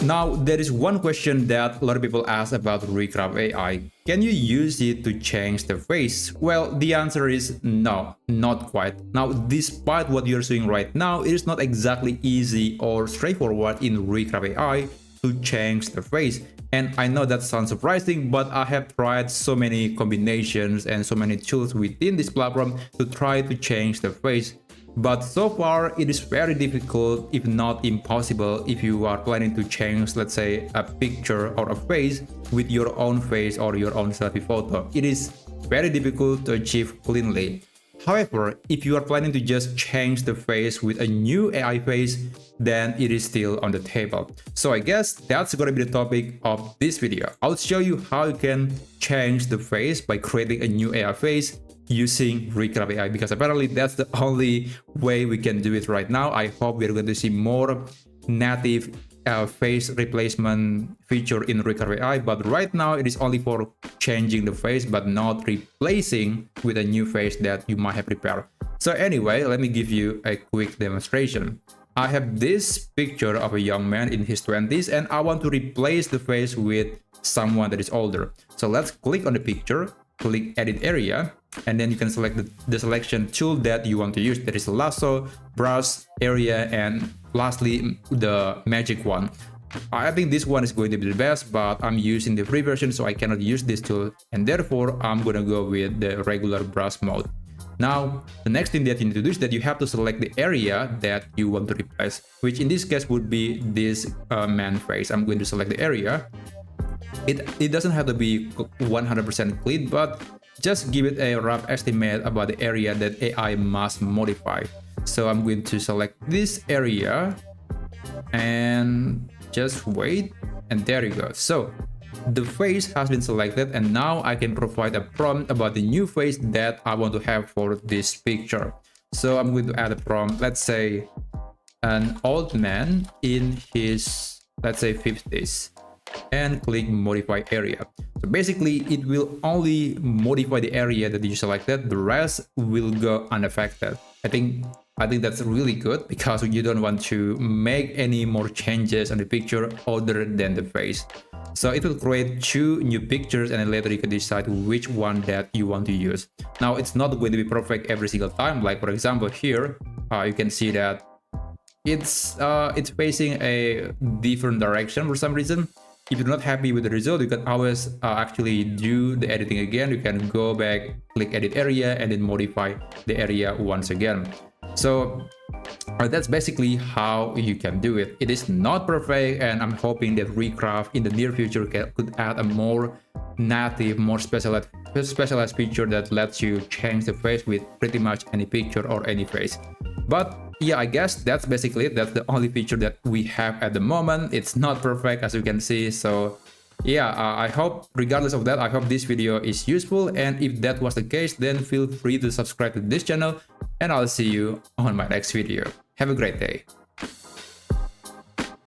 Now, there is one question that a lot of people ask about Recraft AI. Can you use it to change the face? Well, the answer is no, not quite. Now, despite what you're seeing right now, it is not exactly easy or straightforward in Recraft AI to change the face. And I know that sounds surprising, but I have tried so many combinations and so many tools within this platform to try to change the face. But so far, it is very difficult, if not impossible, if you are planning to change, let's say, a picture or a face with your own face or your own selfie photo. It is very difficult to achieve cleanly. However, if you are planning to just change the face with a new AI face, then it is still on the table. So I guess that's going to be the topic of this video. I'll show you how you can change the face by creating a new AI face using Recraft AI, because apparently that's the only way we can do it right now. I hope we're going to see more native face replacement feature in Recraft AI, but right now it is only for changing the face but not replacing with a new face that you might have prepared. So anyway, let me give you a quick demonstration. I have this picture of a young man in his 20s and I want to replace the face with someone that is older. So let's click on the picture, click edit area, and then you can select the selection tool that you want to use. There is lasso, brush, area, and lastly the magic one. I think this one is going to be the best, but I'm using the free version, so I cannot use this tool, and therefore I'm gonna go with the regular brush mode. Now, the next thing that you need to do is that you have to select the area that you want to replace, which in this case would be this man face. I'm going to select the area. It doesn't have to be 100% clean, but just give it a rough estimate about the area that AI must modify. So I'm going to select this area and just wait, and there you go. So the face has been selected, and now I can provide a prompt about the new face that I want to have for this picture. So I'm going to add a prompt, let's say an old man in his, let's say, 50s, and click modify area. So basically it will only modify the area that you selected, the rest will go unaffected. I think that's really good, because you don't want to make any more changes on the picture other than the face. So it will create two new pictures, and then later you can decide which one that you want to use. Now, it's not going to be perfect every single time. Like for example here, you can see that it's facing a different direction for some reason. If you're not happy with the result, you can always actually do the editing again. You can go back, click edit area, and then modify the area once again. So that's basically how you can do it. It is not perfect, and I'm hoping that Recraft in the near future could add a more native, more specialized feature that lets you change the face with pretty much any picture or any face. But yeah, I guess that's basically it. That's the only feature that we have at the moment. It's not perfect, as you can see. So yeah, I hope, regardless of that, I hope this video is useful. And if that was the case, then feel free to subscribe to this channel, and I'll see you on my next video. Have a great day.